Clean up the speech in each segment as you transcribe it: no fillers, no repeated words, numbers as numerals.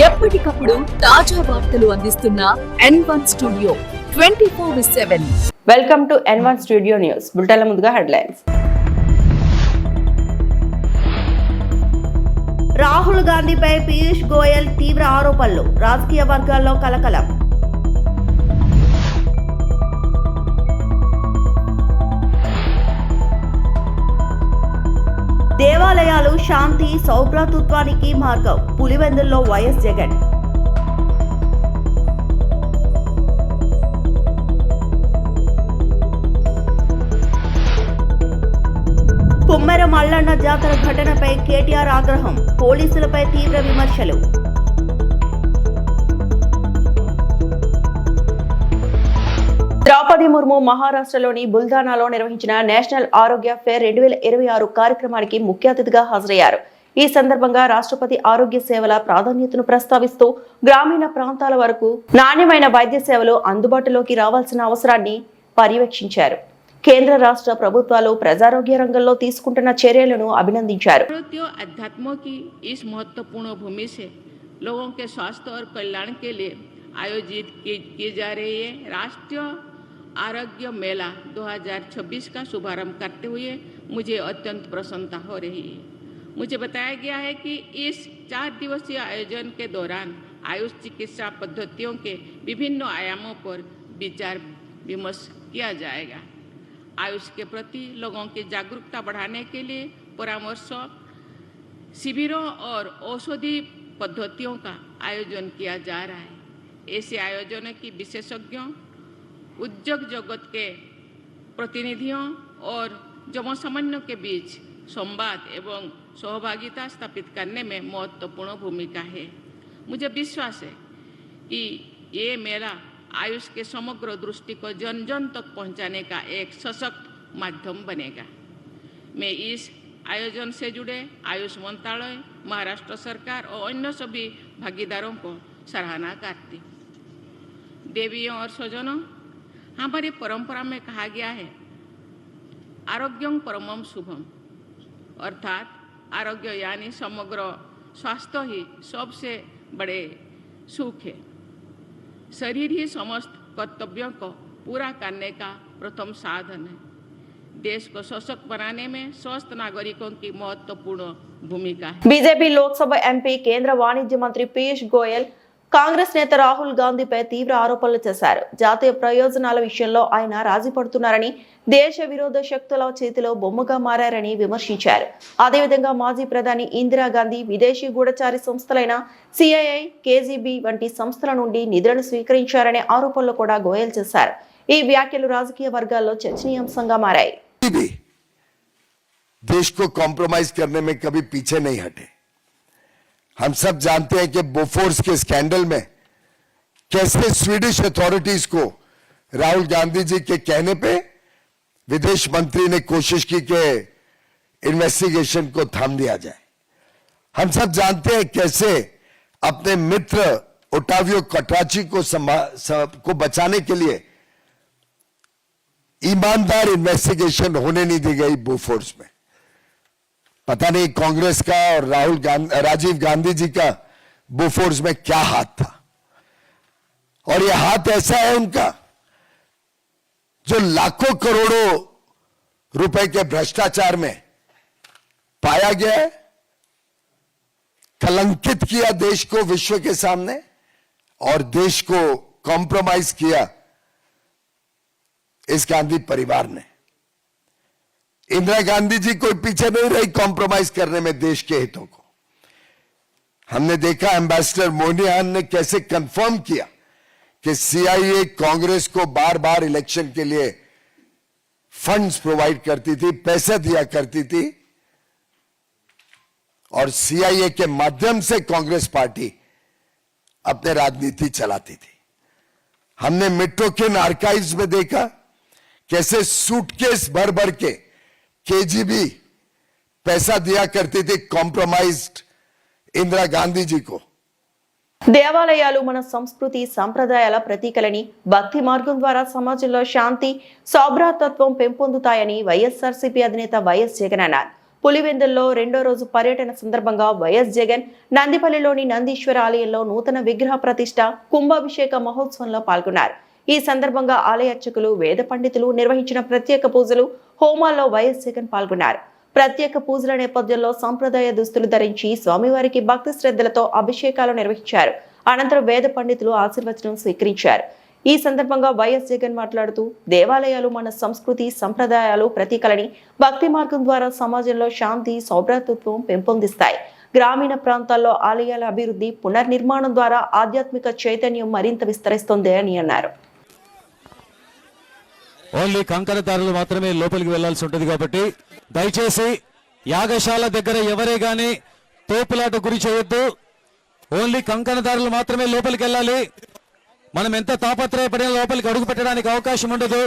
ఎప్పటికప్పుడు తాజా వార్తలు అందిస్తున్న N1 studio 24/7. Welcome to N1 studio news. బులెటిన్ల ముందుగా హెడ్లైన్స్. రాహుల్ గాంధీపై పీయూష్ గోయల్ తీవ్ర ఆరోపణలు, రాజకీయ వర్గాల్లో కలకలం. దేవాలయాలు శాంతి సౌభ్రాతృత్వానికి మార్గం, పులివెందుల్లో వైఎస్ జగన్. కుమ్మెర మల్లన్న జాతర ఘటనపై కేటీఆర్ ఆగ్రహం, పోలీసులపై తీవ్ర విమర్శలు. ద్రౌపది ముర్ము మహారాష్ట్రలోని బుల్దానాలో నిర్వహించిన నేషనల్ ఆరోగ్య ఫేర్ 2026 కార్యక్రమానికి ముఖ్య అతిథిగా హాజరయ్యారు. ఈ సందర్భంగా రాష్ట్రపతి ఆరోగ్య సేవల ప్రాధాన్యతను ప్రస్తావిస్తూ గ్రామీణ ప్రాంతాల వరకు నాణ్యమైన వైద్య సేవలు అందుబాటులోకి రావాల్సిన అవసరాన్ని పర్యవేక్షించారు. కేంద్ర రాష్ట్ర ప్రభుత్వాలు ప్రజారోగ్య రంగంలో తీసుకుంటున్న చర్యలను అభినందించారు. आरोग्य मेला 2026 का शुभारंभ करते हुए मुझे अत्यंत प्रसन्नता हो रही है। मुझे बताया गया है कि इस 4 दिवसीय आयोजन के दौरान आयुष चिकित्सा पद्धतियों के विभिन्न आयामों पर विचार विमर्श किया जाएगा। आयुष के प्रति लोगों की जागरूकता बढ़ाने के लिए परामर्श शिविरों और औषधि पद्धतियों का आयोजन किया जा रहा है। ऐसे आयोजनों की विशेषज्ञों, उद्योग जगत के प्रतिनिधियों और जनसामान्यों के बीच संवाद एवं सहभागिता स्थापित करने में महत्वपूर्ण भूमिका है। मुझे विश्वास है कि ये मेला आयुष के समग्र दृष्टि को जन जन तक पहुंचाने का एक सशक्त माध्यम बनेगा। मैं इस आयोजन से जुड़े आयुष मंत्रालय, महाराष्ट्र सरकार और अन्य सभी भागीदारों को सराहना करती हूँ। देवियों और स्वजनों, हमारी परंपरा में कहा गया है आरोग्यं परमं शुभम, अर्थात आरोग्य यानी समग्र स्वास्थ्य ही सबसे बड़े सुख है। शरीर ही समस्त कर्तव्यों को पूरा करने का प्रथम साधन है। देश को सशक्त बनाने में स्वस्थ नागरिकों की महत्वपूर्ण भूमिका है। बीजेपी लोकसभा एमपी केंद्र वाणिज्य मंत्री पीयूष गोयल కాంగ్రెస్ నేత రాహుల్ గాంధీపై తీవ్ర ఆరోపణలు చేశారు. జాతీయ ప్రయోజనాల విషయంలో ఆయన రాజీ పడుతున్నారని, దేశ విరోధ శక్తుల చేతిలో బొమ్మగా మారారని విమర్శించారు. అదేవిధంగా మాజీ ప్రధాని ఇందిరాగాంధీ విదేశీ గూఢచారి సంస్థలైన సిఐఐ, కేజీబీ వంటి సంస్థల నుండి నిధులను స్వీకరించారనే ఆరోపణలు కూడా గోయల్ చేశారు. ఈ వ్యాఖ్యలు రాజకీయ వర్గాల్లో చర్చనీయాంశంగా మారాయి. देश को कॉम्प्रोमाइज करने में कभी पीछे नहीं हटे। हम सब जानते हैं कि बोफोर्स के स्कैंडल में कैसे स्वीडिश अथॉरिटीज को राहुल गांधी जी के कहने पे विदेश मंत्री ने कोशिश की कि इन्वेस्टिगेशन को थाम दिया जाए। हम सब जानते हैं कैसे अपने मित्र ओटावियो कटाची को बचाने के लिए ईमानदार इन्वेस्टिगेशन होने नहीं दी गई बोफोर्स में। पता नहीं कांग्रेस का और राजीव गांधी जी का बोफोर्स में क्या हाथ था, और यह हाथ ऐसा है उनका जो लाखों करोड़ों रुपए के भ्रष्टाचार में पाया गया है, कलंकित किया देश को विश्व के सामने और देश को कॉम्प्रोमाइज किया इस गांधी परिवार ने। इंदिरा गांधी जी कोई पीछे नहीं रही कॉम्प्रोमाइज करने में देश के हितों को। हमने देखा एम्बेसडर मोनियान ने कैसे कंफर्म किया कि सीआईए कांग्रेस को बार बार इलेक्शन के लिए फंड्स प्रोवाइड करती थी, पैसे दिया करती थी, और सीआईए के माध्यम से कांग्रेस पार्टी अपने राजनीति चलाती थी। हमने मेट्रोकिन आर्काइव्स में देखा कैसे सूटकेस भर भर के केजीबी पैसा दिया करती थी कॉम्प्रोमाइज्ड इंदिरा गांधी जी को। దేవాలయాలు మన సంస్కృతి సంప్రదాయాల ప్రతీకలని, భక్తి మార్గం ద్వారా సమాజంలో శాంతి సౌభ్రాతత్వం పెంపొందుతాయని వైఎస్ఆర్సీపీ అధినేత వైఎస్ జగన్ అన్నారు. పులివెందుల్లో రెండో రోజు పర్యటన సందర్భంగా వైఎస్ జగన్ నందిపల్లిలోని నందీశ్వర ఆలయంలో నూతన విగ్రహ ప్రతిష్ఠ కుంభాభిషేక మహోత్సవంలో పాల్గొన్నారు. ఈ సందర్భంగా ఆలయ అర్చకులు, వేద పండితులు నిర్వహించిన ప్రత్యేక పూజలు, హోమాల్లో వైఎస్ జగన్ పాల్గొన్నారు. ప్రత్యేక పూజల నేపథ్యంలో సంప్రదాయ దుస్తులు ధరించి స్వామివారికి భక్తి శ్రద్ధలతో అభిషేకాలు నిర్వహించారు. అనంతరం వేద పండితులు ఆశీర్వచనం స్వీకరించారు. ఈ సందర్భంగా వైఎస్ జగన్ మాట్లాడుతూ, దేవాలయాలు మన సంస్కృతి సంప్రదాయాలు ప్రతీకలని, భక్తి మార్గం ద్వారా సమాజంలో శాంతి సౌభ్రాతృత్వం పెంపొందిస్తాయి. గ్రామీణ ప్రాంతాల్లో ఆలయాల అభివృద్ధి, పునర్నిర్మాణం ద్వారా ఆధ్యాత్మిక చైతన్యం మరింత విస్తరిస్తుంది అని అన్నారు. ఓన్లీ కంకణదారులు మాత్రమే లోపలికి వెళ్లాల్సి ఉంటుంది కాబట్టి దయచేసి యాగశాల దగ్గర ఎవరే గాని తోపులాట గురి చేయొద్దు. ఓన్లీ కంకణదారులు మాత్రమే లోపలికి వెళ్ళాలి. మనం ఎంత తాపత్రయపడినా లోపలికి అడుగు పెట్టడానికి అవకాశం ఉండదు.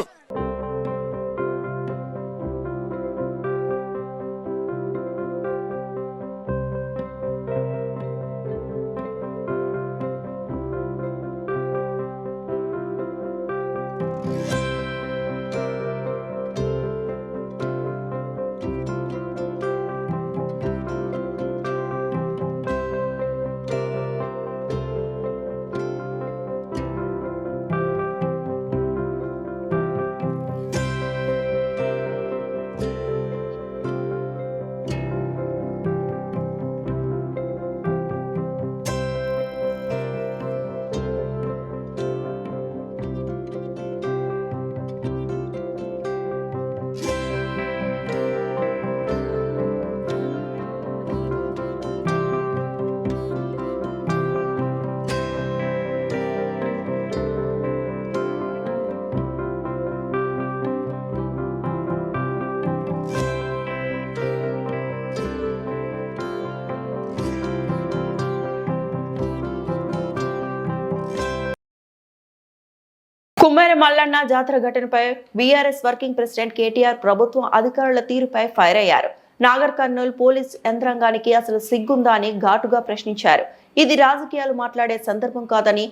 కుమ్మేర మల్లన్న జాతర ఘటనపై బీఆర్ఎస్ వర్కింగ్ ప్రెసిడెంట్ కేటీఆర్ ప్రభుత్వం అధికారుల తీరుపై ఫైర్ అయ్యారు. నాగర్ కర్నూల్ పోలీస్ యంత్రాంగానికి అసలు సిగ్గుందా అని ఘాటుగా ప్రశ్నించారు. ఇది రాజకీయాలు మాట్లాడే సందర్భం కాదని,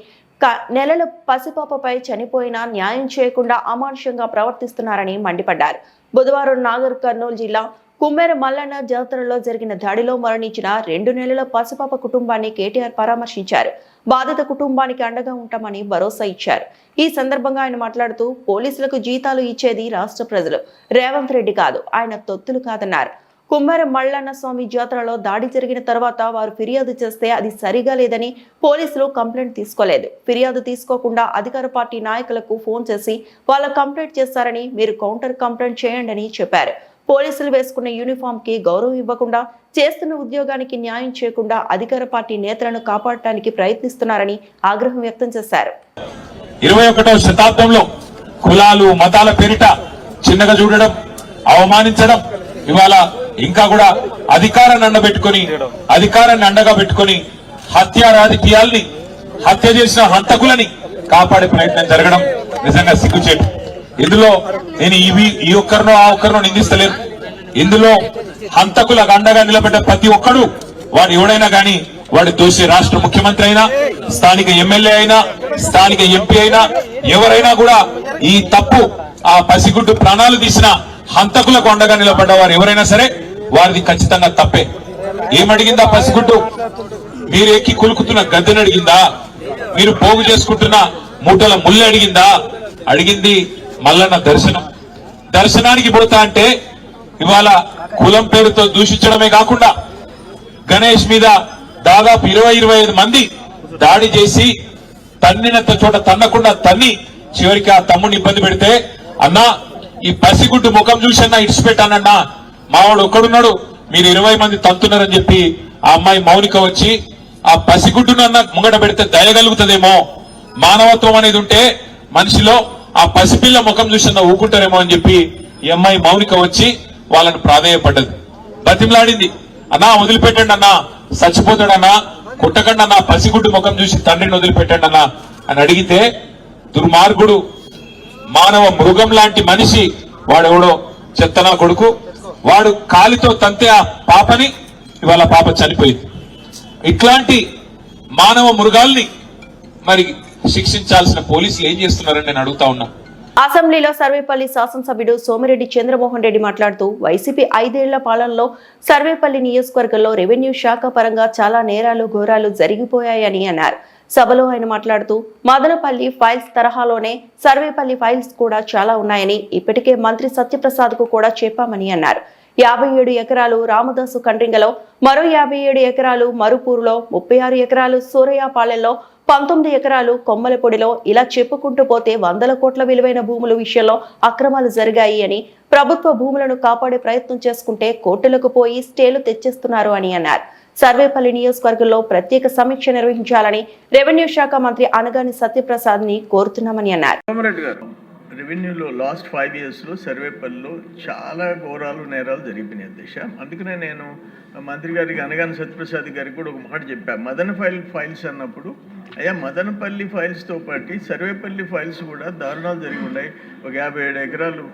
నెలల పసిపాపపై చనిపోయినా న్యాయం చేయకుండా అమానుషంగా ప్రవర్తిస్తున్నారని మండిపడ్డారు. బుధవారం నాగర్ కర్నూల్ జిల్లా కుమ్మేర మల్లన్న జాతరలో జరిగిన దాడిలో మరణించిన 2 నెలల పసిపాప కుటుంబాన్ని కేటీఆర్ పరామర్శించారు. బాధిత కుటుంబానికి అండగా ఉంటామని భరోసా ఇచ్చారు. ఈ సందర్భంగా ఆయన మాట్లాడుతూ, పోలీసులకు జీతాలు ఇచ్చేది రాష్ట్ర ప్రజలు, రేవంత్ రెడ్డి కాదు, ఆయన తొత్తులు కాదన్నారు. కుమ్మేర మల్లన్న స్వామి జాతరలో దాడి జరిగిన తర్వాత వారు ఫిర్యాదు చేస్తే అది సరిగా లేదని పోలీసులు కంప్లైంట్ తీసుకోలేదు. ఫిర్యాదు తీసుకోకుండా అధికార పార్టీ నాయకులకు ఫోన్ చేసి వాళ్ళ కంప్లైంట్ చేస్తారని, మీరు కౌంటర్ కంప్లైంట్ చేయండి అని చెప్పారు. పోలీసులు వేసుకున్న యూనిఫామ్ కి గౌరవం ఇవ్వకుండా, చేస్తున్న ఉద్యోగానికి న్యాయం చేయకుండా అధికార పార్టీ నేతలను కాపాడటానికి ప్రయత్నిస్తున్నారని ఆగ్రహం వ్యక్తం చేశారు. 21వ శతాబ్దంలో కులాలు మతాల పేరిట చిన్నగా చూడడం, అవమానించడం, ఇవాళ ఇంకా కూడా అధికారాన్ని అండగా పెట్టుకొని హత్య రాజకీయాల్ని, హత్య చేసిన హంతకులని కాపాడే ప్రయత్నం జరగడం నిజంగా సిగ్గుచేటు. ఇందులో నేను ఈ ఒక్కరినో ఆ ఒక్కరినో నిందిస్తలేను. ఇందులో హంతకులకు అండగా నిలబడ్డ ప్రతి ఒక్కడు, వాడు ఎవడైనా గాని, వాడు దోషి రాష్ట్ర ముఖ్యమంత్రి అయినా, స్థానిక ఎమ్మెల్యే అయినా, స్థానిక ఎంపీ అయినా, ఎవరైనా కూడా ఈ తప్పు, ఆ పసిగుడ్డు ప్రాణాలు తీసిన హంతకులకు అండగా నిలబడ్డ వారు ఎవరైనా సరే వారిది ఖచ్చితంగా తప్పే. ఏమడిగిందా పసిగుడ్డు? మీరు ఎక్కి కులుకుతున్న గద్దెని అడిగిందా? మీరు పోగు చేసుకుంటున్న మూటల ముళ్ళు అడిగిందా? అడిగింది మల్లన్న దర్శనానికి పోతా అంటే ఇవాళ కులం పేరుతో దూషించడమే కాకుండా గణేష్ మీద దాదాపు 20-25 మంది దాడి చేసి తన్నినంత చోట తన్నకుండా తన్ని చివరికి ఆ తమ్ముడిని ఇబ్బంది పెడితే, అన్నా ఈ పసిగుడ్డు ముఖం చూసన్నా ఇడిచిపెట్టానన్నా, మావాడు ఒక్కడున్నాడు, మీరు 20 మంది తంతున్నారని చెప్పి ఆ అమ్మాయి మౌనిక వచ్చి ఆ పసిగుడ్డునన్నా ముంగట పెడితే దయగలుగుతుందేమో, మానవత్వం అనేది ఉంటే మనిషిలో ఆ పసిపిల్ల ముఖం చూసన్నా ఊకుంటారేమో అని చెప్పి ఈ అమ్మాయి మౌనిక వచ్చి వాళ్ళని ప్రాధేయపడ్డది, బతిమలాడింది. అన్నా వదిలిపెట్టండి అన్నా, చచ్చిపోతాడన్నా, కుట్టకండి అన్నా, పసిగుడ్డు ముఖం చూసి తండ్రిని వదిలిపెట్టండి అన్నా అని అడిగితే, దుర్మార్గుడు, మానవ మృగం లాంటి మనిషి వాడెవడో చెత్తనా కొడుకు, వాడు కాలితో తంతే ఆ పాపని, ఇవాళ పాప చనిపోయింది. ఇట్లాంటి మానవ మృగాల్ని మరి శిక్షించాల్సిన పోలీసులు ఏం చేస్తున్నారని నేను అడుగుతా ఉన్నా. అసెంబ్లీలో సర్వేపల్లి శాసనసభ్యుడు సోమిరెడ్డి చంద్రమోహన్ రెడ్డి మాట్లాడుతూ వైసీపీ 5 ఏళ్ల పాలనలో సర్వేపల్లి నియోజకవర్గంలో రెవెన్యూ శాఖ పరంగా చాలా నేరాలు ఘోరాలు జరిగిపోయాయని అన్నారు. సభలో ఆయన మాట్లాడుతూ మదనపల్లి ఫైల్స్ తరహాలోనే సర్వేపల్లి ఫైల్స్ కూడా చాలా ఉన్నాయని ఇప్పటికే మంత్రి సత్యప్రసాద్ కు కూడా చెప్పామని అన్నారు. 57 ఎకరాలు రామదాసు కండ్రింగలో, మరో 57 ఎకరాలు మరుపూరులో, 36 ఎకరాలు సూరయ్యపాలెంలో, 19 ఎకరాలు కొమ్మలపొడిలో, ఇలా చెప్పుకుంటూ పోతే 100 కోట్ల విలువైన భూముల విషయంలో అక్రమాలు జరిగాయి అని, ప్రభుత్వ భూములను కాపాడే ప్రయత్నం చేసుకుంటే కోర్టులకు పోయి స్టేలు తెచ్చేస్తున్నారు అని అన్నారు. సర్వేపల్లి నియోజకవర్గంలో ప్రత్యేక సమీక్ష నిర్వహించాలని రెవెన్యూ శాఖ మంత్రి అనగాని సత్యప్రసాద్ ని కోరుతున్నామని అన్నారు. రెవెన్యూలో లాస్ట్ 5 ఇయర్స్లో సర్వేపల్లిలో చాలా ఘోరాలు నేరాలు జరిగిపోయినాయి అధ్యక్ష. అందుకనే నేను మంత్రి గారికి అనగాని సత్యప్రసాద్ గారికి కూడా ఒక మాట చెప్పాను. మదనపల్లి ఫైల్స్ అన్నప్పుడు అయ్యా మదనపల్లి ఫైల్స్తో పాటు సర్వేపల్లి ఫైల్స్ కూడా దారుణాలు జరిగి ఉన్నాయి. ఒక 57 ఎకరాలు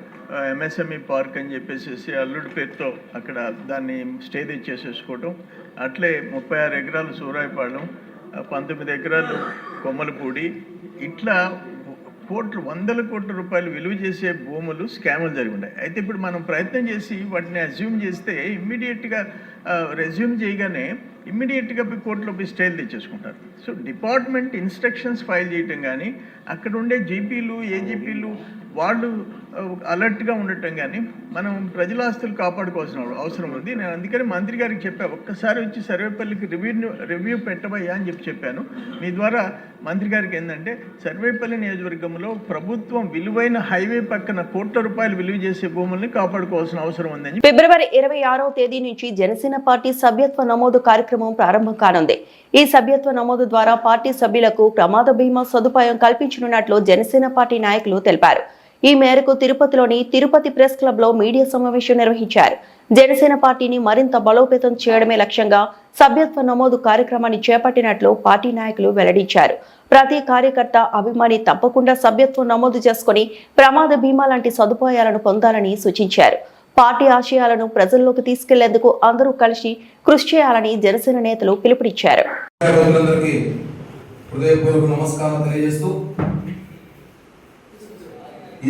ఎంఎస్ఎంఈ పార్క్ అని చెప్పేసి అల్లుడి పేరుతో అక్కడ దాన్ని స్టే తెచ్చేసేసుకోవటం, అట్లే 36 ఎకరాలు సూరాయపాలెం, 19 ఎకరాలు కొమ్మలపూడి, ఇట్లా కోట్లు 100 కోట్ల రూపాయలు విలువ చేసే భూములు స్కాములు జరిగి ఉన్నాయి. అయితే ఇప్పుడు మనం ప్రయత్నం చేసి వాటిని అజ్యూమ్ చేస్తే ఇమ్మీడియట్గా రెజ్యూమ్ చేయగానే ఇమ్మీడియట్గా కోర్టులో పోయి స్టేలు తెచ్చేసుకుంటారు. సో డిపార్ట్మెంట్ ఇన్స్ట్రక్షన్స్ ఫైల్ చేయటం కానీ అక్కడ ఉండే జీపీలు ఏజీపీలు వాళ్ళు అలర్ట్గా ఉండటం కానీ మనం ప్రజల ఆస్తులు కాపాడుకోవాల్సిన అవసరం ఉంది. నేను అందుకని మంత్రి గారికి చెప్పాను, ఒక్కసారి వచ్చి సర్వేపల్లికి రివ్యూ పెట్టబోయా అని చెప్పాను. మీ ద్వారా మంత్రి గారికి ఏంటంటే సర్వేపల్లి నియోజకవర్గంలో ప్రభుత్వం విలువైన హైవే పక్కన కోట్ల రూపాయలు విలువ చేసే భూముల్ని కాపాడుకోవాల్సిన అవసరం ఉందని. ఫిబ్రవరి 26వ తేదీ నుంచి జనసేన పార్టీ సభ్యత్వ నమోదు కార్యక్రమం ప్రారంభం కానుంది. ఈ సభ్యత్వ నమోదు ద్వారా పార్టీ సభ్యులకు ప్రమాద బీమా సదుపాయం కల్పించనున్నట్లు జనసేన పార్టీ నాయకులు తెలిపారు. ఈ మేరకు తిరుపతిలోని తిరుపతి ప్రెస్ క్లబ్ లో మీడియా సమావేశం నిర్వహించారు. జనసేన పార్టీని మరింత బలోపేతం చేయడమే లక్ష్యంగా సభ్యత్వ నమోదు కార్యక్రమాన్ని చేపట్టినట్లు పార్టీ నాయకులు వెల్లడించారు. ప్రతి కార్యకర్త అభిమాని తప్పకుండా సభ్యత్వం నమోదు చేసుకుని ప్రమాద బీమా లాంటి సదుపాయాలను పొందాలని సూచించారు. పార్టీ ఆశయాలను ప్రజల్లోకి తీసుకెళ్లేందుకు అందరూ కలిసి కృషి చేయాలని జనసేన నేతలు పిలుపునిచ్చారు.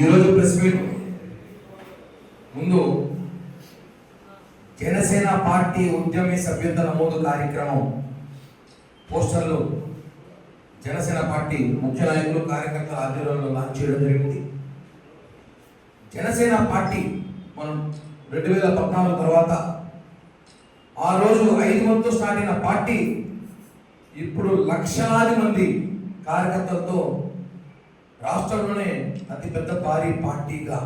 ఈరోజు ప్రెస్ మీట్ ముందు జనసేన పార్టీ ఉద్యమి సభ్యత్వ నమోదు కార్యక్రమం పోస్టర్లు జనసేన పార్టీ ముఖ్య నాయకులు కార్యకర్తల ఆధ్వర్యంలో లాంచ్ చేయడం జరిగింది. జనసేన పార్టీ మనం 2014 తర్వాత ఆ రోజు 5 మందితో స్టార్ట్ అయిన పార్టీ ఇప్పుడు లక్షలాది మంది కార్యకర్తలతో రాష్ట్రంలోనే అతిపెద్ద భారీ పార్టీగా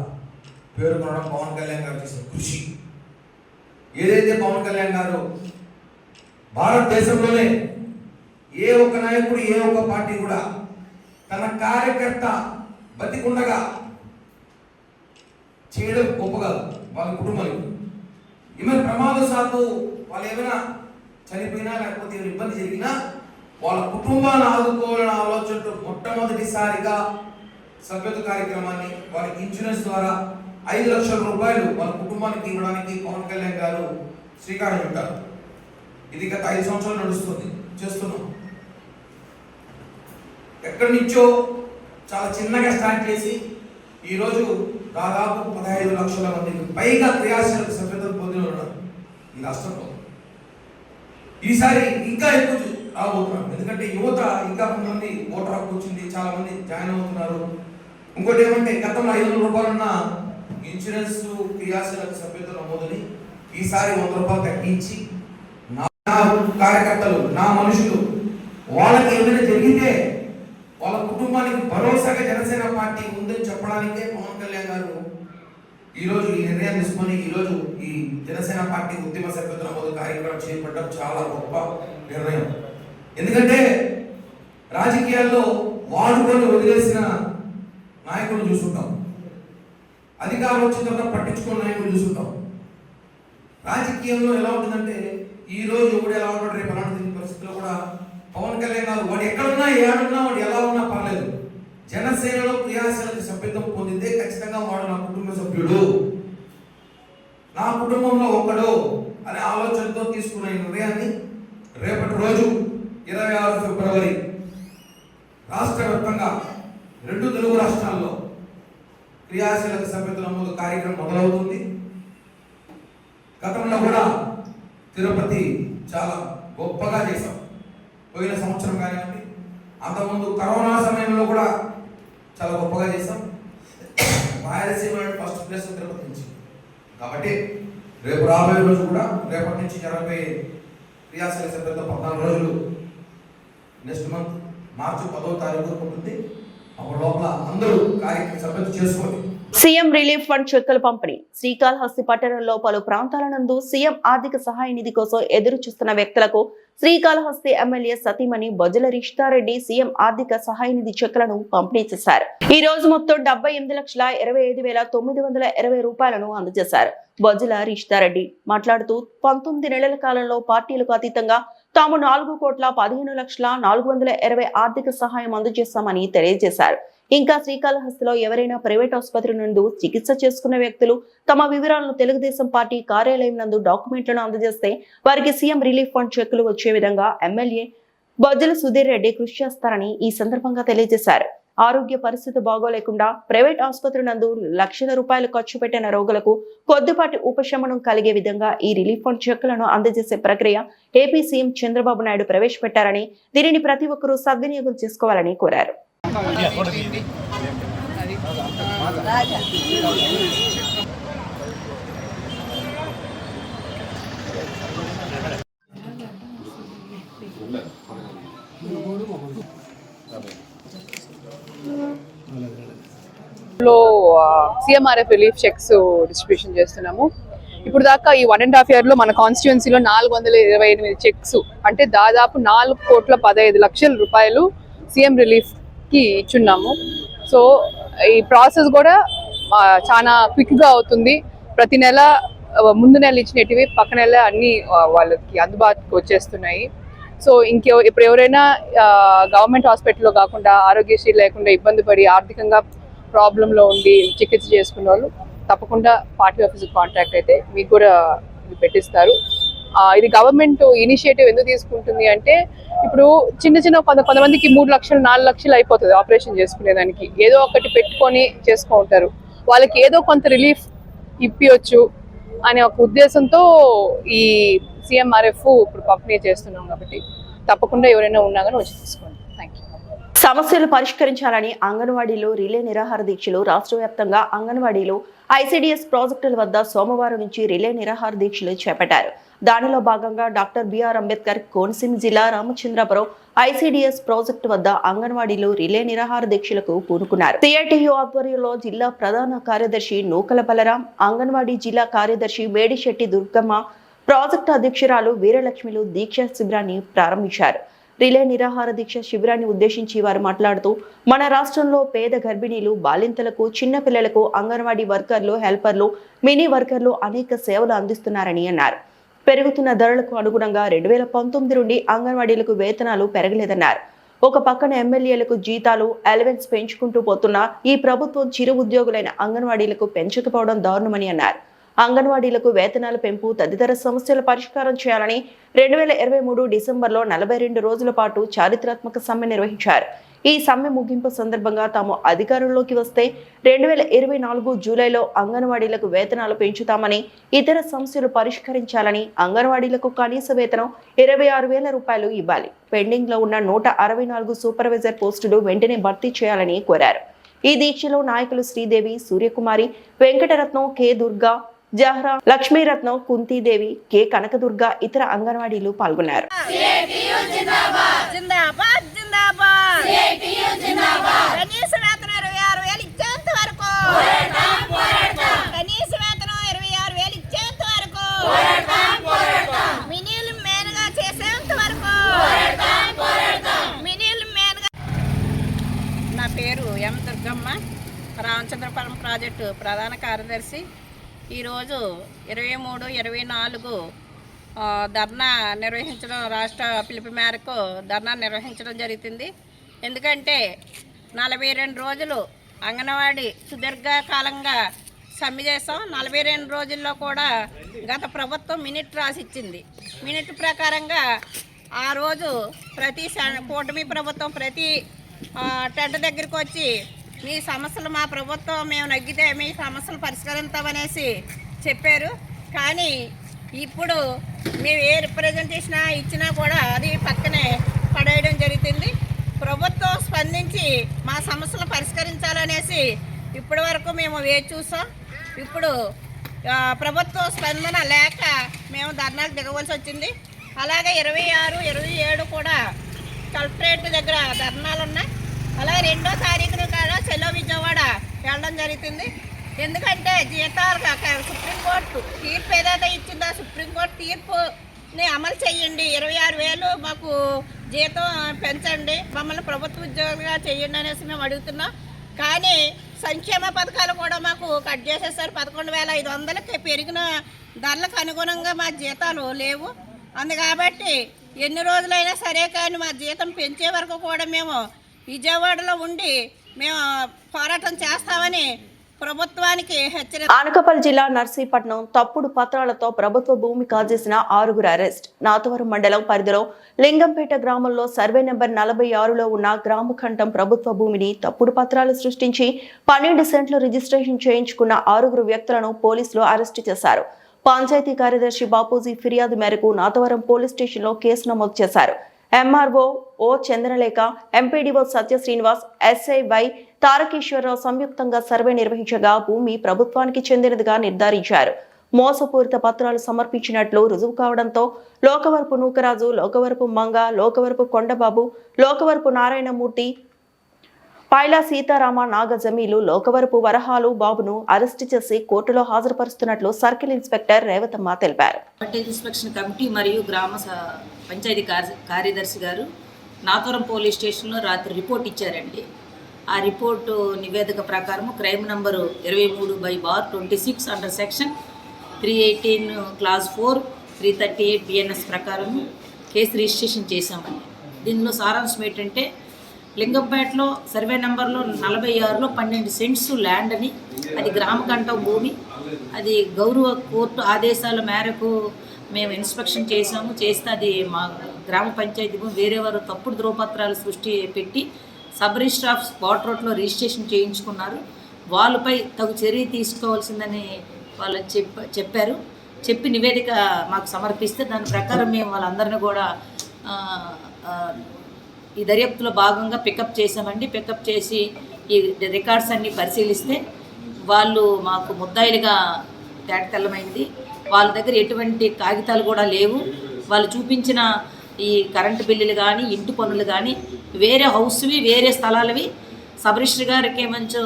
పేర్కొనడం పవన్ కళ్యాణ్ గారు చేసిన కృషి. ఏదైతే పవన్ కళ్యాణ్ గారు భారతదేశంలోనే ఏ ఒక్క నాయకుడు ఏ ఒక్క పార్టీ కూడా తన కార్యకర్త బతికుండగా చేయడం గొప్పగా వాళ్ళ కుటుంబానికి ఏమైనా ప్రమాదశాత్తు వాళ్ళు ఏమైనా చనిపోయినా లేకపోతే ఏమైనా ఇబ్బంది జరిగినా వాళ్ళ కుటుంబాన్ని ఆదుకోవాలనే ఆలోచనతో మొట్టమొదటిసారిగా సభ్యత్వ కార్యక్రమాన్ని వాళ్ళకి ఇన్సూరెన్స్ ద్వారా 5 లక్షల రూపాయలు వాళ్ళ కుటుంబానికి ఇవ్వడానికి పవన్ కళ్యాణ్ గారు శ్రీకారం చుట్టారు. ఇది గత 5 సంవత్సరాలు నడుస్తుంది చేస్తున్నాం. ఎక్కడి నుంచో చాలా చిన్నగా స్టార్ట్ చేసి ఈరోజు దాదాపు 15 లక్షల మందికి పైగా క్రియాశీలక సభ్యత్వం పొంది ఉన్నారు ఈ రాష్ట్రంలో. ఈసారి ఇంకా ఎక్కువ రాబోతున్నారు, ఎందుకంటే యువత ఇంకా కొంతమంది ఓటర్ హక్కు వచ్చింది, చాలా మంది జాయిన్ అవుతున్నారు. ఇంకోటి ఏమంటే గతంలో 500 రూపాయలు ఉన్న ఇన్సూరెన్స్ క్రియాశీలక సభ్యత్వ నమోదుని ఈసారి 100 రూపాయలు తగ్గించి నా కార్యకర్తలు నా మనుషులు వాళ్ళకి ఏమైనా జరిగితే వాళ్ళ కుటుంబానికి భరోసాగా జనసేన పార్టీ ఉందని చెప్పడానికే పవన్ కళ్యాణ్ గారు ఈరోజు ఈ నిర్ణయం తీసుకొని ఈరోజు ఈ జనసేన పార్టీ ఉద్యమ సభ్యత్వ నమోదు కార్యక్రమం చేపట్టడం చాలా గొప్ప నిర్ణయం. ఎందుకంటే రాజకీయాల్లో వాడుకొని వదిలేసిన నాయకులు చూసుకుంటాం, అధికారం వచ్చిన తర్వాత పట్టించుకున్న నాయకులు చూసుకుంటాం. రాజకీయంలో ఎలా ఉంటుందంటే ఈ రోజు కూడా ఎలా ఉంటాడు, రేపు అలాంటి పరిస్థితుల్లో కూడా పవన్ కళ్యాణ్ గారు వాడు ఎక్కడున్నా ఏడున్నా వాడు ఎలా ఉన్నా పర్లేదు, జనసేనలో క్రియాశీలక సభ్యత్వం పొందితే ఖచ్చితంగా వాడు నా కుటుంబ సభ్యుడు, నా కుటుంబంలో ఒకడు అనే ఆలోచనతో తీసుకున్న ఈ నిర్ణయాన్ని రేపటి రోజు 26 ఫిబ్రవరి రాష్ట్ర వ్యాప్తంగా 2 తెలుగు రాష్ట్రాల్లో క్రియాశీలక సభ్యత్వ నమోదు కార్యక్రమం మొదలవుతుంది. గతంలో కూడా తిరుపతి చాలా గొప్పగా చేశాం. పోయిన సంవత్సరం కానివ్వండి, అంతకుముందు కరోనా సమయంలో కూడా చాలా గొప్పగా చేశాం. రాయలసీమ ఫస్ట్ ప్లేస్ తిరుపతి నుంచి. కాబట్టి రేపు రాబోయే రోజు కూడా రేపటి నుంచి జరగబోయే క్రియాశీలక సభ్యత్వం 14 రోజులు నెక్స్ట్ మంత్ మార్చి 10వ తారీఖు ఉంటుంది. అప్పుడు లోపల అందరూ కార్యక్రమ సభ్యత్వం చేసుకోండి. సీఎం రిలీఫ్ ఫండ్ చెక్కుల పంపిణీ. శ్రీకాళహస్తి పట్టణంలో పలు ప్రాంతాల నందు సీఎం ఆర్థిక సహాయ నిధి కోసం ఎదురు చూస్తున్న వ్యక్తులకు శ్రీకాళహస్తి ఎమ్మెల్యే సతీమణి బొజ్జల రిషితారెడ్డి సీఎం ఆర్థిక సహాయ నిధి చెక్కులను పంపిణీ చేశారు. ఈ రోజు మొత్తం 78,25,920 రూపాయలను అందజేశారు. బొజ్జల రిషితారెడ్డి మాట్లాడుతూ 19 నెలల కాలంలో పార్టీలకు అతీతంగా తాము 4,15,420,000 ఆర్థిక సహాయం అందజేశామని తెలియజేశారు. ఇంకా శ్రీకాళహస్తిలో ఎవరైనా ప్రైవేట్ ఆసుపత్రి నందు చికిత్స చేసుకున్న వ్యక్తులు తమ వివరాలను తెలుగుదేశం పార్టీ కార్యాలయం నందు డాక్యుమెంట్లను అందజేస్తే వారికి సీఎం రిలీఫ్ ఫండ్ చెక్కులు వచ్చే విధంగా ఎమ్మెల్యే బొజ్జల సుధీర్ రెడ్డి కృషి చేస్తారని ఈ సందర్భంగా తెలియజేశారు. ఆరోగ్య పరిస్థితి బాగోలేకుండా ప్రైవేట్ ఆసుపత్రి నందు లక్షల రూపాయలు ఖర్చు పెట్టిన రోగులకు కొద్దిపాటి ఉపశమనం కలిగే విధంగా ఈ రిలీఫ్ ఫండ్ చెక్కులను అందజేసే ప్రక్రియ ఏపీ సీఎం చంద్రబాబు నాయుడు ప్రవేశపెట్టారని, దీనిని ప్రతి ఒక్కరూ సద్వినియోగం చేసుకోవాలని కోరారు. CMRF రిలీఫ్ చెక్స్ డిస్ట్రిబ్యూషన్ చేస్తున్నాము. ఇప్పుడు దాకా ఈ 1.5 year లో మన కాన్స్టిట్యుయెన్సీలో 428 చెక్స్ అంటే దాదాపు 4,15,00,000 రూపాయలు సీఎం రిలీఫ్ కి ఇచ్చున్నాము. సో ఈ ప్రాసెస్ కూడా చాలా క్విక్ గా అవుతుంది. ప్రతి నెల ముందు నెల ఇచ్చినవి పక్క నెల అన్ని వాళ్ళకి అందుబాటుకు వచ్చేస్తున్నాయి. సో ఇప్పుడు ఎవరైనా గవర్నమెంట్ హాస్పిటల్లో కాకుండా ఆరోగ్యశ్రీ లేకుండా ఇబ్బంది పడి ఆర్థికంగా ప్రాబ్లంలో ఉండి చికిత్స చేసుకున్న వాళ్ళు తప్పకుండా పార్టీ ఆఫీస్కి కాంటాక్ట్ అయితే మీకు కూడా పెట్టిస్తారు. ఇది గవర్నమెంట్ ఇనిషియేటివ్ ఎందుకు తీసుకుంటుంది అంటే ఇప్పుడు చిన్న కొంతమందికి 3 లక్షలు 4 లక్షలు అయిపోతుంది ఆపరేషన్ చేసుకునేదానికి. ఏదో ఒకటి పెట్టుకొని చేసుకుంటారు. వాళ్ళకి ఏదో కొంత రిలీఫ్ ఇప్పియొచ్చు అనే ఒక ఉద్దేశంతో ఈ CMRF ఇప్పుడు పంపిణీ చేస్తున్నాం. కాబట్టి తప్పకుండా ఎవరైనా ఉన్నా కానీ వచ్చి తీసుకోండి. Thank you. సమస్యలు పరిష్కరించాలని అంగన్వాడీలో రిలే నిరాహార దీక్షలు. రాష్ట్ర వ్యాప్తంగా అంగన్వాడీలో ICDS ప్రాజెక్టుల వద్ద సోమవారం నుంచి రిలే నిరాహార దీక్షలు చేపట్టారు. దానిలో భాగంగా డాక్టర్ బిఆర్ అంబేద్కర్ కోనసీమ జిల్లా రామచంద్రపురం ICDS ప్రాజెక్టు వద్ద అంగన్వాడీలో రిలే నిరాహార దీక్షలకు పూనుకున్నారు. CITU ఆధ్వర్యంలో జిల్లా ప్రధాన కార్యదర్శి నూకల బలరాం, అంగన్వాడీ జిల్లా కార్యదర్శి మేడిశెట్టి దుర్గమ్మ, ప్రాజెక్టు అధ్యక్షురాలు వీరలక్ష్మిలు దీక్ష శిబిరాన్ని ప్రారంభించారు. రిలే నిరాహార దీక్ష శిబిరాన్ని ఉద్దేశించి వారు మాట్లాడుతూ మన రాష్ట్రంలో పేద గర్భిణీలు, బాలింతలకు, చిన్నపిల్లలకు అంగన్వాడీ వర్కర్లు, హెల్పర్లు, మినీ వర్కర్లు అనేక సేవలు అందిస్తున్నారని అన్నారు. పెరుగుతున్న ధరలకు అనుగుణంగా 2019 నుండి అంగన్వాడీలకు వేతనాలు పెరగలేదన్నారు. ఒక పక్కన ఎమ్మెల్యేలకు జీతాలు, అలవెన్స్ పెంచుకుంటూ పోతున్నా ఈ ప్రభుత్వం చిరు ఉద్యోగులైన అంగన్వాడీలకు పెంచకపోవడం దారుణమని అన్నారు. అంగన్వాడీలకు వేతనాల పెంపు తదితర సమస్యల పరిష్కారం చేయాలని 2023 డిసెంబర్లో 42 రోజుల పాటు చారిత్రాత్మక సమ్మె నిర్వహించారు. ఈ సమ్మె ముగింపు సందర్భంగా తాము అధికారంలోకి వస్తే 2024 జూలైలో అంగన్వాడీలకు వేతనాలు పెంచుతామని, ఇతర సమస్యలు పరిష్కరించాలని, అంగన్వాడీలకు కనీస వేతనం 26,000 రూపాయలు ఇవ్వాలి, పెండింగ్ లో ఉన్న 164 సూపర్వైజర్ పోస్టులు వెంటనే భర్తీ చేయాలని కోరారు. ఈ దీక్షలో నాయకులు శ్రీదేవి, సూర్యకుమారి, వెంకటరత్నం, కె దుర్గా, జహ్రా, లక్ష్మీరత్నం, కుంతీదేవి, కె కనకదుర్గ, ఇతర అంగన్వాడీలు పాల్గొన్నారు. నా పేరు ఎం దుర్గమ్మ, రామచంద్రపురం ప్రాజెక్టు ప్రధాన కార్యదర్శి. ఈరోజు 23-24 ధర్నా నిర్వహించడం, రాష్ట్ర పిలుపు మేరకు ధర్నా నిర్వహించడం జరుగుతుంది. ఎందుకంటే 42 రోజులు అంగన్వాడీ సుదీర్ఘకాలంగా సమ్మె చేసాం. 42 రోజుల్లో కూడా గత ప్రభుత్వం మినిట్ రాసిచ్చింది. మినిట్ ప్రకారంగా ఆ రోజు కూటమి ప్రభుత్వం ప్రతి టెంట్ దగ్గరికి వచ్చి మీ సమస్యలు మా ప్రభుత్వం మేము నగ్గితే మీ సమస్యలు పరిష్కరిస్తామనేసి చెప్పారు. కానీ ఇప్పుడు మేము ఏ రిప్రజెంటేషన్ ఇచ్చినా కూడా అది పక్కనే పడేయడం జరుగుతుంది. ప్రభుత్వం స్పందించి మా సమస్యలు పరిష్కరించాలనేసి ఇప్పటి వరకు మేము వేచి చూసాం. ఇప్పుడు ప్రభుత్వ స్పందన లేక మేము ధర్నాకు దిగవలసి వచ్చింది. అలాగే 26, 27 కూడా కలెక్టరేట్ దగ్గర ధర్నాలు ఉన్నాయి. అలాగే 2వ తారీఖున కూడా చెలో విజయవాడ వెళ్ళడం జరుగుతుంది. ఎందుకంటే జీతాలు సుప్రీంకోర్టు తీర్పు ఏదైతే ఇచ్చిందో సుప్రీంకోర్టు తీర్పుని అమలు చేయండి, 26,000 మాకు జీతం పెంచండి, మమ్మల్ని ప్రభుత్వ ఉద్యోగులుగా చేయండి అనేసి మేము అడుగుతున్నాం. కానీ సంక్షేమ పథకాలు కూడా మాకు కట్ చేసేసారు. 11,500కి పెరిగిన ధరలకు అనుగుణంగా మా జీతాలు లేవు. కాబట్టి ఎన్ని రోజులైనా సరే కానీ మా జీతం పెంచే వరకు కూడా మేము విజయవాడలో ఉండి మేము పోరాటం చేస్తామని ప్రభుత్వానికి హెచ్చరిక. అనకాపల్లి జిల్లా నర్సీపట్నం తప్పుడు పత్రాలతో ప్రభుత్వ భూమి కాజేసిన 6గురు అరెస్ట్. నాతవరం మండలం పరిధిలో లింగంపేట గ్రామంలో సర్వే నెంబర్ 46లో ఉన్న గ్రామఖండం ప్రభుత్వ భూమిని తప్పుడు పత్రాలు సృష్టించి 12 సెంట్లు రిజిస్ట్రేషన్ చేయించుకున్న 6గురు వ్యక్తులను పోలీసులు అరెస్టు చేశారు. పంచాయతీ కార్యదర్శి బాపూజీ ఫిర్యాదు మేరకు నాతవరం పోలీస్ స్టేషన్లో కేసు నమోదు చేశారు. ఎంఆర్ఓ ఓ చంద్రలేఖ, ఎంపీడీఓ సత్య శ్రీనివాస్, ఎస్ఐ వై తారకేశ్వరరావు సంయుక్తంగా సర్వే నిర్వహించగా భూమి ప్రభుత్వానికి చెందినదిగా నిర్ధారించారు. మోసపూరిత పత్రాలు సమర్పించినట్లు రుజువు కావడంతో లోకవరపు నూకరాజు, లోకవరపు మంగ, లోకవరపు కొండబాబు, లోకవరపు నారాయణమూర్తి, పైలా సీతారామ, నాగజమీలు, లోకవరపు వరహాలు బాబును అరెస్టు చేసి కోర్టులో హాజరుపరుస్తున్నట్లు సర్కిల్ ఇన్స్పెక్టర్ రేవతమ్మ తెలిపారు. ఇన్స్పెక్షన్ కమిటీ మరియు గ్రామ పంచాయతీ కార్యదర్శి గారు నాతవరం పోలీస్ స్టేషన్లో రాత్రి రిపోర్ట్ ఇచ్చారండి. ఆ రిపోర్టు నివేదిక ప్రకారం crime number 23/26 under section 318 class 4 338 BNS ప్రకారం కేసు రిజిస్ట్రేషన్ చేశామండి. దీనిలో సారాంశం ఏంటంటే లింగంపేటలో సర్వే నెంబర్లో 46లో 12 సెంట్స్ ల్యాండ్ అని, అది గ్రామకంఠం భూమి. అది గౌరవ కోర్టు ఆదేశాల మేరకు మేము ఇన్స్పెక్షన్ చేస్తే అది మా గ్రామ పంచాయతీ భూమి వేరే వారు తప్పుడు ధ్రువపత్రాలు సృష్టి పెట్టి సబ్ రిజిస్టర్ ఆఫ్ స్పాట్ రోడ్లో రిజిస్ట్రేషన్ చేయించుకున్నారు. వాళ్ళపై తగు చర్య తీసుకోవాల్సిందని వాళ్ళు చెప్పారు. చెప్పి నివేదిక మాకు సమర్పిస్తే దాని ప్రకారం మేము వాళ్ళందరినీ కూడా ఈ దర్యాప్తులో భాగంగా పికప్ చేసామండి. పికప్ చేసి ఈ రికార్డ్స్ అన్నీ పరిశీలిస్తే వాళ్ళు మాకు ముద్దాయిలుగా తేటతెల్లమైంది. వాళ్ళ దగ్గర ఎటువంటి కాగితాలు కూడా లేవు. వాళ్ళు చూపించిన ఈ కరెంటు బిల్లులు కానీ ఇంటి పన్నులు కానీ వేరే హౌస్వి వేరే స్థలాలవి సబ్ రిజిస్టర్ గారికి మంచి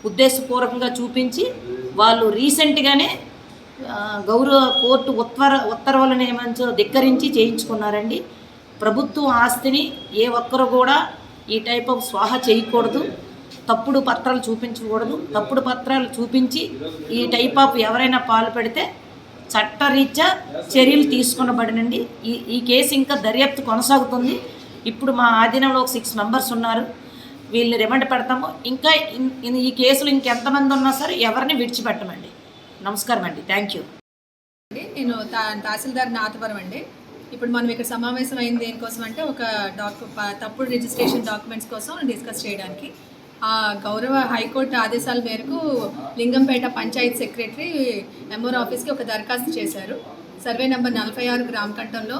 ఉద్దేశపూర్వకంగా చూపించి వాళ్ళు రీసెంట్గానే గౌరవ కోర్టు ఉత్తర్వులను ఏమంచో ధిక్కరించి చేయించుకున్నారండి. ప్రభుత్వం ఆస్తిని ఏ ఒక్కరు కూడా ఈ టైప్ ఆఫ్ స్వాహ చేయకూడదు, తప్పుడు పత్రాలు చూపించకూడదు. తప్పుడు పత్రాలు చూపించి ఈ టైప్ ఆఫ్ ఎవరైనా పాల్పడితే చట్టరీత్యా చర్యలు తీసుకునబడినండి. ఈ కేసు ఇంకా దర్యాప్తు కొనసాగుతుంది. ఇప్పుడు మా ఆధీనంలో 6 మెంబర్స్ ఉన్నారు. వీళ్ళని రిమాండ్ పెడతాము. ఇంకా ఈ కేసులు ఇంకెంతమంది ఉన్నా సరే ఎవరిని విడిచిపెట్టమండి. నమస్కారం అండి. Thank you. నేను తహసీల్దార్ నాతవరం అండి. ఇప్పుడు మనం ఇక్కడ సమావేశం అయింది దేనికోసం అంటే ఒక తప్పుడు రిజిస్ట్రేషన్ డాక్యుమెంట్స్ కోసం డిస్కస్ చేయడానికి. ఆ గౌరవ హైకోర్టు ఆదేశాల మేరకు లింగంపేట పంచాయత్ సెక్రటరీ ఎంఆర్ ఆఫీస్కి ఒక దరఖాస్తు చేశారు. సర్వే నెంబర్ 46 గ్రామకంఠంలో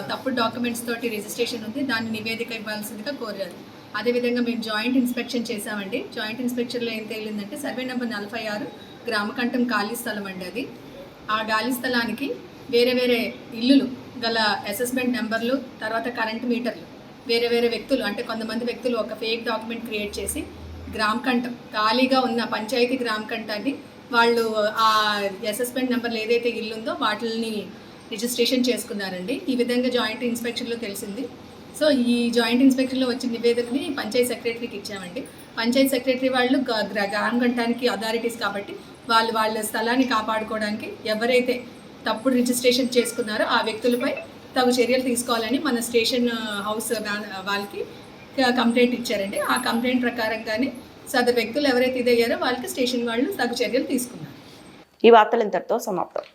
తప్పుడు డాక్యుమెంట్స్ తోటి రిజిస్ట్రేషన్ ఉంది, దాన్ని నివేదిక ఇవ్వాల్సిందిగా కోరారు. అదేవిధంగా మేము జాయింట్ ఇన్స్పెక్షన్ చేశామండి. జాయింట్ ఇన్స్పెక్షన్లో ఏం తేలిందంటే సర్వే నెంబర్ 46 గ్రామకంఠం ఖాళీ స్థలం అండి. అది ఆ ఖాళీ స్థలానికి వేరే వేరే ఇల్లులు గల అసెస్మెంట్ నెంబర్లు, తర్వాత కరెంట్ మీటర్లు వేరే వేరే వ్యక్తులు అంటే కొంతమంది వ్యక్తులు ఒక ఫేక్ డాక్యుమెంట్ క్రియేట్ చేసి గ్రామకంఠం ఖాళీగా ఉన్న పంచాయతీ గ్రామకంఠాన్ని వాళ్ళు ఆ అసెస్మెంట్ నెంబర్లు ఏదైతే ఇల్లు ఉందో వాటిని రిజిస్ట్రేషన్ చేసుకున్నారండి. ఈ విధంగా జాయింట్ ఇన్స్పెక్షన్లో తెలిసింది. సో ఈ జాయింట్ ఇన్స్పెక్షన్లో వచ్చిన నివేదికని పంచాయత్ సెక్రటరీకి ఇచ్చామండి. పంచాయత్ సెక్రటరీ వాళ్ళు గ్రామకంఠానికి అథారిటీస్ కాబట్టి వాళ్ళ స్థలాన్ని కాపాడుకోవడానికి ఎవరైతే తప్పుడు రిజిస్ట్రేషన్ చేసుకున్నారో ఆ వ్యక్తులపై తగు చర్యలు తీసుకోవాలని మన స్టేషన్ హౌస్ వాళ్ళకి కంప్లైంట్ ఇచ్చారండి. ఆ కంప్లైంట్ ప్రకారంగానే సదరు వ్యక్తులు ఎవరైతే ఇదయ్యారో వాళ్ళకి స్టేషన్ వాళ్ళు తగు చర్యలు తీసుకున్నారు. ఈ వార్తలు ఇంతటితో సమాప్తం.